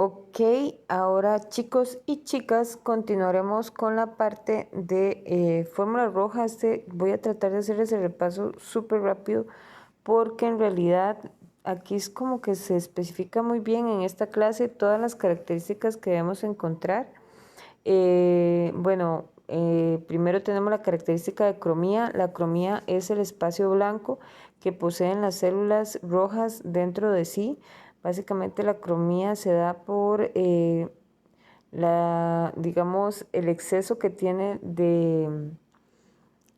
Ok, ahora chicos y chicas, continuaremos con la parte de fórmula roja. Voy a tratar de hacer ese repaso súper rápido porque en realidad aquí es como que se especifica muy bien en esta clase todas las características que debemos encontrar. Primero tenemos la característica de cromía. La cromía es el espacio blanco que poseen las células rojas dentro de sí. Básicamente la cromía se da por digamos, el exceso que tiene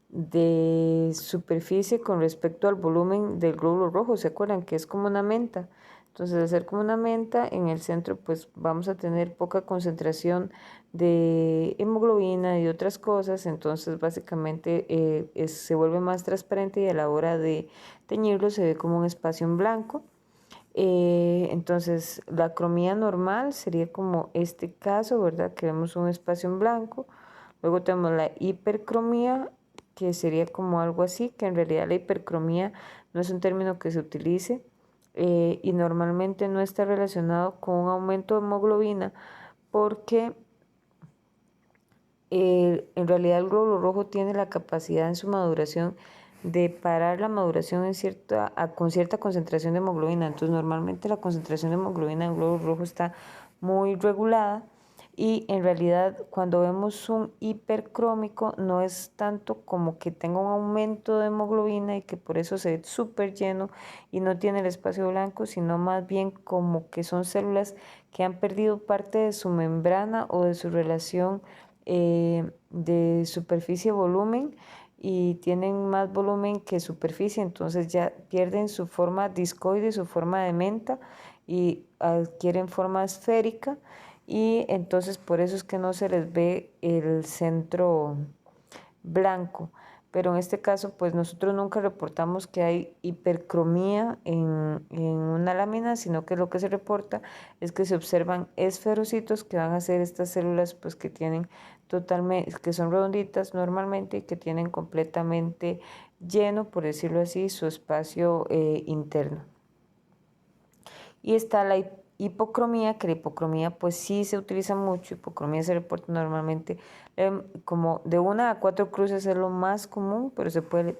de superficie con respecto al volumen del glóbulo rojo. ¿Se acuerdan? Que es como una menta. Entonces, al ser como una menta, en el centro pues vamos a tener poca concentración de hemoglobina y otras cosas. Entonces, básicamente se vuelve más transparente y a la hora de teñirlo se ve como un espacio en blanco. Entonces, la cromía normal sería como este caso, ¿verdad? Que vemos un espacio en blanco. Luego tenemos la hipercromía, que sería como algo así, que en realidad la hipercromía no es un término que se utilice y normalmente no está relacionado con un aumento de hemoglobina porque en realidad el glóbulo rojo tiene la capacidad en su maduración de parar la maduración con cierta concentración de hemoglobina. Entonces normalmente la concentración de hemoglobina en el glóbulo rojo está muy regulada y en realidad cuando vemos un hipercrómico no es tanto como que tenga un aumento de hemoglobina y que por eso se ve súper lleno y no tiene el espacio blanco, sino más bien como que son células que han perdido parte de su membrana o de su relación de superficie-volumen y tienen más volumen que superficie, entonces ya pierden su forma discoide, su forma de menta y adquieren forma esférica y entonces por eso es que no se les ve el centro blanco. Pero en este caso, pues nosotros nunca reportamos que hay hipercromía en una lámina, sino que lo que se reporta es que se observan esferocitos que van a ser estas células pues que tienen totalmente, que son redonditas normalmente y que tienen completamente lleno, por decirlo así, su espacio interno. Y está la hipocromía, que la hipocromía pues sí se utiliza mucho. Hipocromía se reporta normalmente como de 1 a 4 cruces es lo más común, pero se puede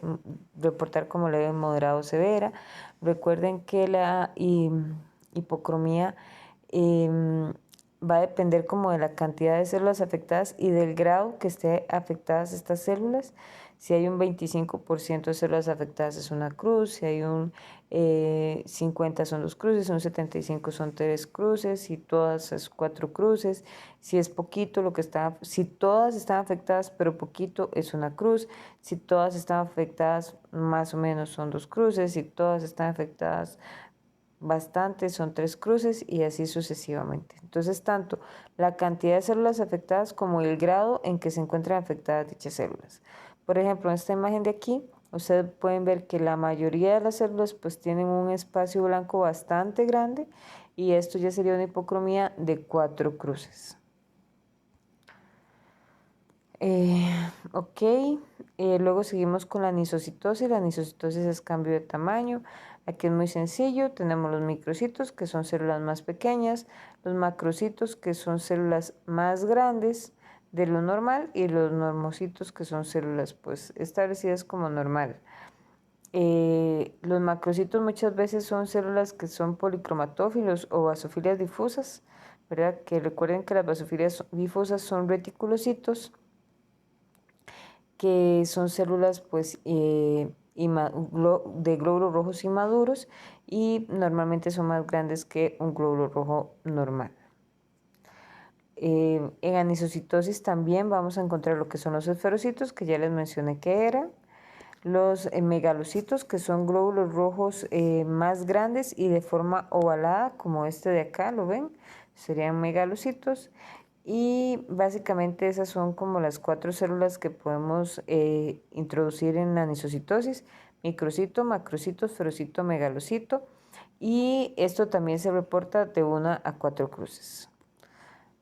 reportar como leve, moderado o severa. Recuerden que la hipocromía va a depender como de la cantidad de células afectadas y del grado que esté afectadas estas células. Si hay un 25% de células afectadas es una cruz, si hay un 50 son 2 cruces, un 75 son 3 cruces, si todas es 4 cruces, si es poquito lo que está, si todas están afectadas pero poquito es una cruz, si todas están afectadas más o menos son 2 cruces, si todas están afectadas bastante son 3 cruces y así sucesivamente. Entonces, tanto la cantidad de células afectadas como el grado en que se encuentran afectadas dichas células. Por ejemplo, en esta imagen de aquí, ustedes pueden ver que la mayoría de las células pues tienen un espacio blanco bastante grande y esto ya sería una hipocromía de 4 cruces. Ok, luego seguimos con la anisocitosis. La anisocitosis es cambio de tamaño. Aquí es muy sencillo. Tenemos los microcitos, que son células más pequeñas, los macrocitos, que son células más grandes de lo normal, y los normocitos, que son células pues establecidas como normal. Los macrocitos muchas veces son células que son policromatófilos o basofilias difusas, ¿verdad? Que recuerden que las basofilias difusas son reticulocitos que son células pues de glóbulos rojos inmaduros y normalmente son más grandes que un glóbulo rojo normal. En anisocitosis también vamos a encontrar lo que son los esferocitos, que ya les mencioné que eran, los megalocitos, que son glóbulos rojos más grandes y de forma ovalada, como este de acá, ¿lo ven? Serían megalocitos. Y básicamente esas son como las 4 células que podemos introducir en la anisocitosis: microcito, macrocito, esferocito, megalocito. Y esto también se reporta de 1 a 4 cruces.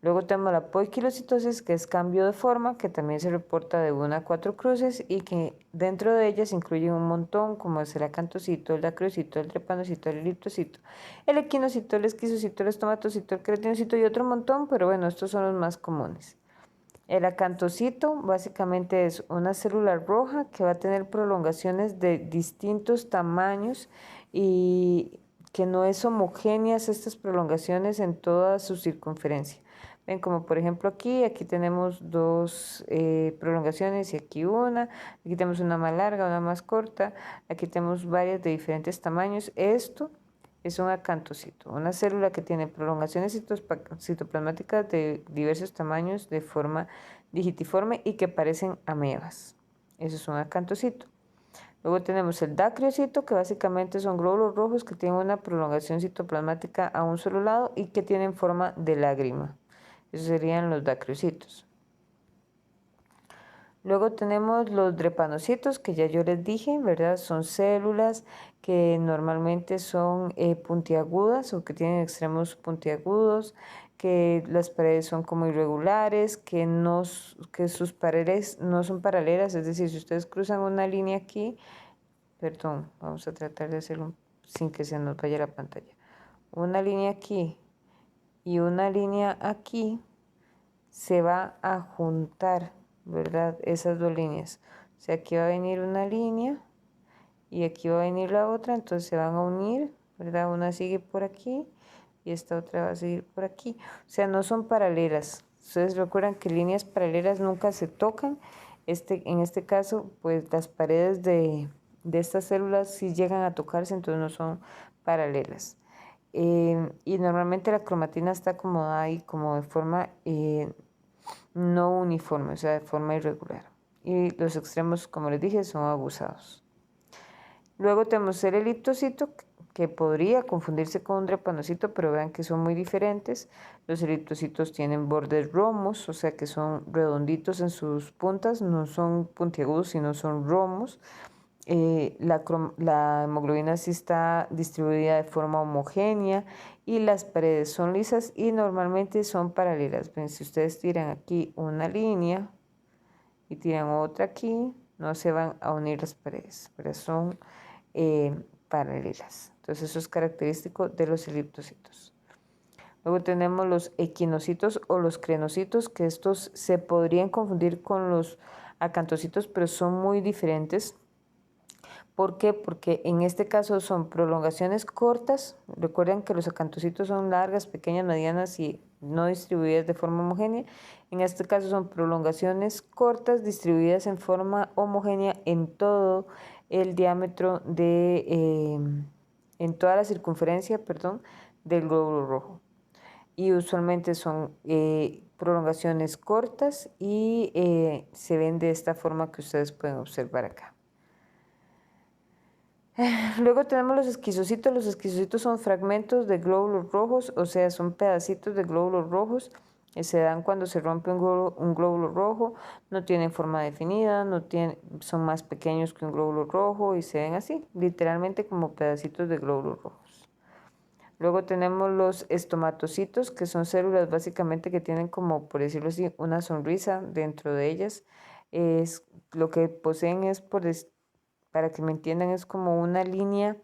Luego tenemos la poiquilocitosis, que es cambio de forma, que también se reporta de 1 a 4 cruces y que dentro de ellas incluye un montón, como es el acantocito, el dacriocito, el trepanocito, el eliptocito, el equinocito, el esquizocito, el estomatocito, el queratinocito y otro montón, pero bueno, estos son los más comunes. El acantocito básicamente es una célula roja que va a tener prolongaciones de distintos tamaños y que no es homogéneas estas prolongaciones en toda su circunferencia. Ven, como por ejemplo aquí tenemos dos prolongaciones y aquí tenemos una más larga, una más corta, aquí tenemos varias de diferentes tamaños. Esto es un acantocito, una célula que tiene prolongaciones citoplasmáticas de diversos tamaños de forma digitiforme y que parecen amebas. Eso es un acantocito. Luego tenemos el dacriocito, que básicamente son glóbulos rojos que tienen una prolongación citoplasmática a un solo lado y que tienen forma de lágrima. Esos serían los dacriocitos. Luego tenemos los drepanocitos, que ya yo les dije, ¿verdad? Son células que normalmente son puntiagudas o que tienen extremos puntiagudos, que las paredes son como irregulares, que sus paredes no son paralelas, es decir, si ustedes cruzan una línea aquí, perdón, vamos a tratar de hacerlo sin que se nos vaya la pantalla. Una línea aquí y una línea aquí se va a juntar, ¿verdad? Esas dos líneas. O sea, aquí va a venir una línea y aquí va a venir la otra, entonces se van a unir, ¿verdad? Una sigue por aquí y esta otra va a seguir por aquí. O sea, no son paralelas. Ustedes recuerdan que líneas paralelas nunca se tocan. En este caso, pues las paredes de estas células sí llegan a tocarse, entonces no son paralelas. Y normalmente la cromatina está acomodada ahí como de forma no uniforme, o sea, de forma irregular. Y los extremos, como les dije, son abusados. Luego tenemos el eliptocito, que podría confundirse con un drepanocito, pero vean que son muy diferentes. Los eliptocitos tienen bordes romos, o sea que son redonditos en sus puntas, no son puntiagudos, sino son romos. La hemoglobina sí está distribuida de forma homogénea y las paredes son lisas y normalmente son paralelas. Ven, si ustedes tiran aquí una línea y tiran otra aquí, no se van a unir las paredes, pero son paralelas. Entonces eso es característico de los eliptocitos. Luego tenemos los equinocitos o los crenocitos, que estos se podrían confundir con los acantocitos, pero son muy diferentes. ¿Por qué? Porque en este caso son prolongaciones cortas. Recuerden que los acantocitos son largas, pequeñas, medianas y no distribuidas de forma homogénea. En este caso son prolongaciones cortas distribuidas en forma homogénea en todo el diámetro en toda la circunferencia, perdón, del glóbulo rojo. Y usualmente son prolongaciones cortas y se ven de esta forma que ustedes pueden observar acá. Luego tenemos los esquizocitos. Los esquizocitos son fragmentos de glóbulos rojos, o sea, son pedacitos de glóbulos rojos. Se dan cuando se rompe un glóbulo rojo. No tienen forma definida, son más pequeños que un glóbulo rojo y se ven así, literalmente como pedacitos de glóbulos rojos. Luego tenemos los estomatocitos, que son células básicamente que tienen como, por decirlo así, una sonrisa dentro de ellas. Lo que poseen es, para que me entiendan, es como una línea,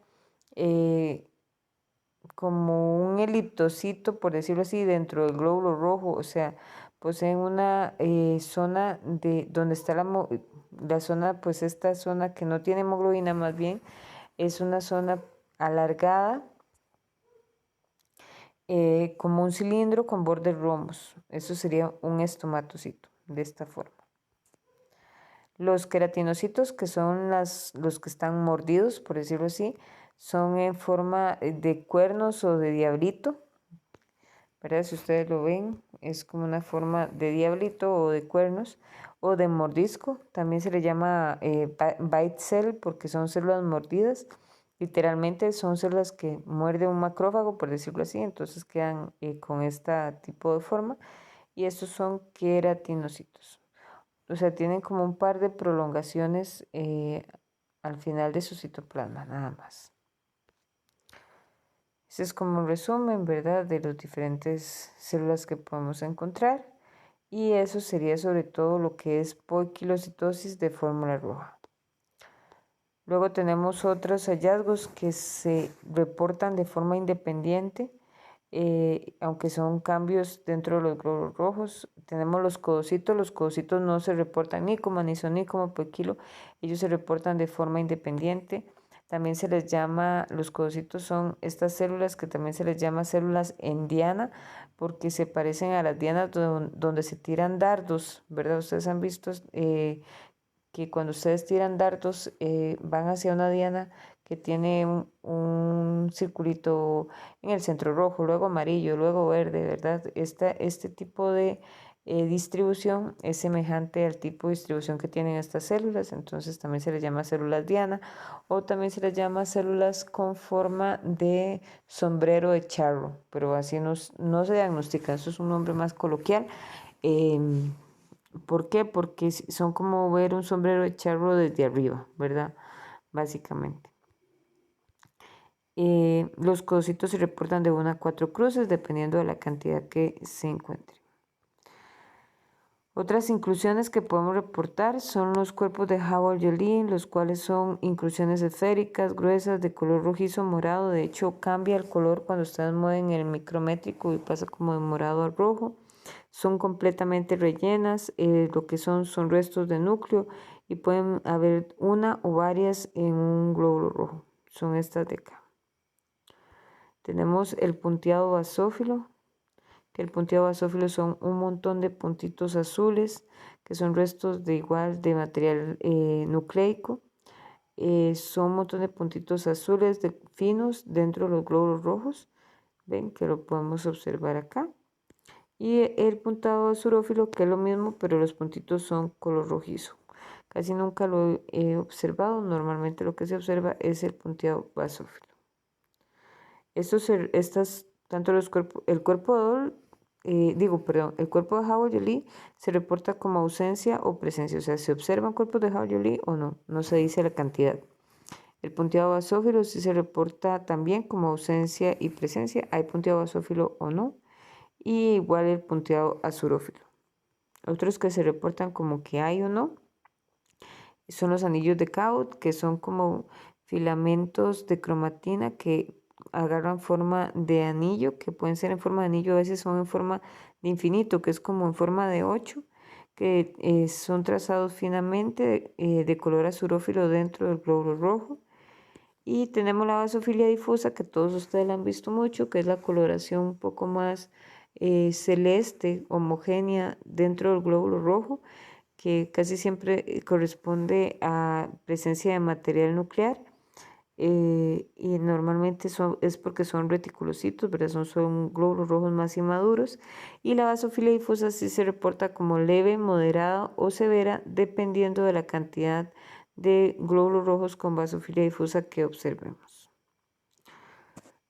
como un eliptocito, por decirlo así, dentro del glóbulo rojo. O sea, poseen una zona de donde está la zona, pues esta zona que no tiene hemoglobina, más bien es una zona alargada, como un cilindro con bordes romos. Eso sería un estomatocito, de esta forma. Los queratinocitos, que son los que están mordidos, por decirlo así, son en forma de cuernos o de diablito, ¿verdad? Si ustedes lo ven, es como una forma de diablito o de cuernos o de mordisco. También se le llama bite cell porque son células mordidas. Literalmente son células que muerde un macrófago, por decirlo así, entonces quedan con este tipo de forma. Y estos son queratinocitos. O sea, tienen como un par de prolongaciones al final de su citoplasma, nada más. Este es como un resumen, ¿verdad?, de las diferentes células que podemos encontrar. Y eso sería sobre todo lo que es poiquilocitosis de fórmula roja. Luego tenemos otros hallazgos que se reportan de forma independiente, aunque son cambios dentro de los glóbulos rojos. Tenemos los codocitos no se reportan ni como anison ni como poiquilo, ellos se reportan de forma independiente. También se les llama, los codocitos son estas células que también se les llama células en diana, porque se parecen a las dianas donde se tiran dardos, ¿verdad? Ustedes han visto que cuando ustedes tiran dardos van hacia una diana que tiene un circulito en el centro rojo, luego amarillo, luego verde, ¿verdad? Este tipo de distribución es semejante al tipo de distribución que tienen estas células, entonces también se les llama células diana o también se les llama células con forma de sombrero de charro, pero así no se diagnostica, eso es un nombre más coloquial. ¿Por qué? Porque son como ver un sombrero de charro desde arriba, ¿verdad? Básicamente. Los codocitos se reportan de 1 a 4 cruces dependiendo de la cantidad que se encuentre. Otras inclusiones que podemos reportar son los cuerpos de Howard-Joly, los cuales son inclusiones esféricas, gruesas, de color rojizo morado. De hecho, cambia el color cuando ustedes mueven el micrométrico y pasa como de morado a rojo. Son completamente rellenas, lo que son restos de núcleo y pueden haber una o varias en un glóbulo rojo. Son estas de acá. Tenemos el punteado basófilo, que el punteado basófilo son un montón de puntitos azules, que son restos de material nucleico. Son un montón de puntitos azules finos dentro de los glóbulos rojos. Ven que lo podemos observar acá. Y el punteado basurófilo, que es lo mismo, pero los puntitos son color rojizo. Casi nunca lo he observado. Normalmente lo que se observa es el punteado basófilo. Tanto el cuerpo el cuerpo de Howard-Joly se reporta como ausencia o presencia, o sea, ¿se observan cuerpos de Howard-Joly o no? No se dice la cantidad. El punteado basófilo sí se reporta también como ausencia y presencia, hay punteado basófilo o no, y igual el punteado azurófilo. Otros que se reportan como que hay o no son los anillos de Kaut, que son como filamentos de cromatina que agarran forma de anillo, que pueden ser en forma de anillo, a veces son en forma de infinito, que es como en forma de 8, que son trazados finamente de color azurófilo dentro del glóbulo rojo. Y tenemos la basofilia difusa, que todos ustedes la han visto mucho, que es la coloración un poco más celeste, homogénea dentro del glóbulo rojo, que casi siempre corresponde a presencia de material nuclear. Y normalmente es porque son reticulocitos, ¿verdad? Son glóbulos rojos más inmaduros. Y la basofilia difusa sí se reporta como leve, moderada o severa, dependiendo de la cantidad de glóbulos rojos con basofilia difusa que observemos.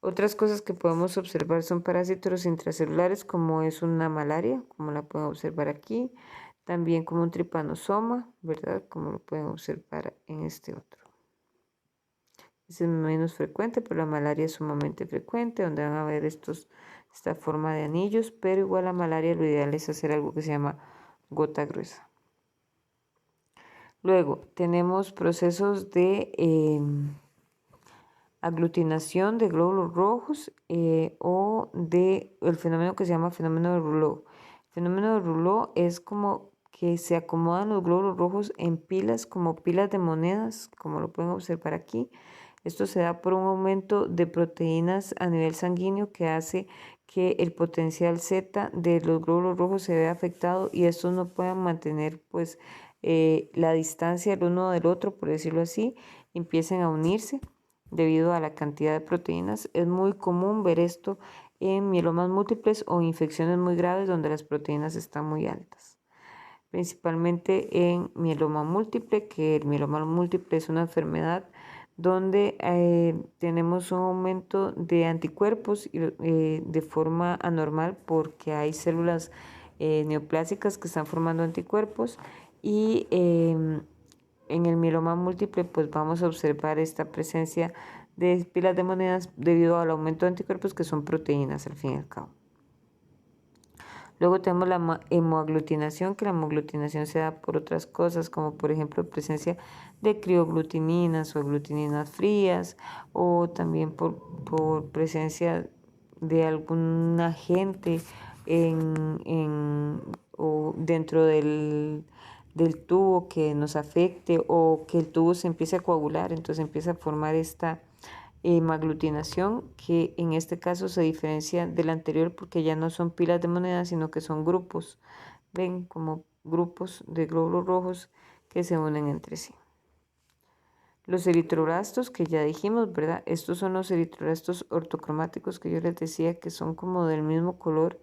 Otras cosas que podemos observar son parásitos intracelulares, como es una malaria, como la pueden observar aquí. También como un tripanosoma, ¿verdad? Como lo pueden observar en este otro. Es menos frecuente, pero la malaria es sumamente frecuente, donde van a ver esta forma de anillos, pero igual la malaria lo ideal es hacer algo que se llama gota gruesa. Luego tenemos procesos de aglutinación de glóbulos rojos o de el fenómeno que se llama fenómeno de Rouleau. El fenómeno de Rouleau es como que se acomodan los glóbulos rojos en pilas, como pilas de monedas, como lo pueden observar aquí. Esto se da por un aumento de proteínas a nivel sanguíneo que hace que el potencial Z de los glóbulos rojos se vea afectado y estos no puedan mantener pues la distancia el uno del otro, por decirlo así, empiecen a unirse debido a la cantidad de proteínas. Es muy común ver esto en mielomas múltiples o infecciones muy graves donde las proteínas están muy altas. Principalmente en mieloma múltiple, que el mieloma múltiple es una enfermedad donde tenemos un aumento de anticuerpos de forma anormal porque hay células neoplásicas que están formando anticuerpos y en el mieloma múltiple pues vamos a observar esta presencia de pilas de monedas debido al aumento de anticuerpos que son proteínas al fin y al cabo. Luego tenemos la hemoaglutinación, que la hemoaglutinación se da por otras cosas, como por ejemplo presencia de crioglutininas o aglutininas frías, o también por presencia de algún agente o dentro del tubo que nos afecte, o que el tubo se empiece a coagular, entonces empieza a formar esta hemoaglutinación, que en este caso se diferencia del anterior porque ya no son pilas de monedas, sino que son grupos, ven, como grupos de glóbulos rojos que se unen entre sí. Los eritroblastos, que ya dijimos, ¿verdad? Estos son los eritroblastos ortocromáticos que yo les decía que son como del mismo color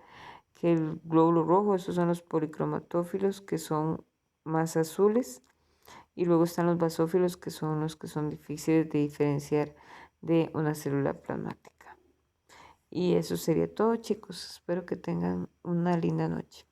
que el glóbulo rojo. Estos son los policromatófilos, que son más azules. Y luego están los basófilos, que son los que son difíciles de diferenciar de una célula plasmática. Y eso sería todo, chicos. Espero que tengan una linda noche.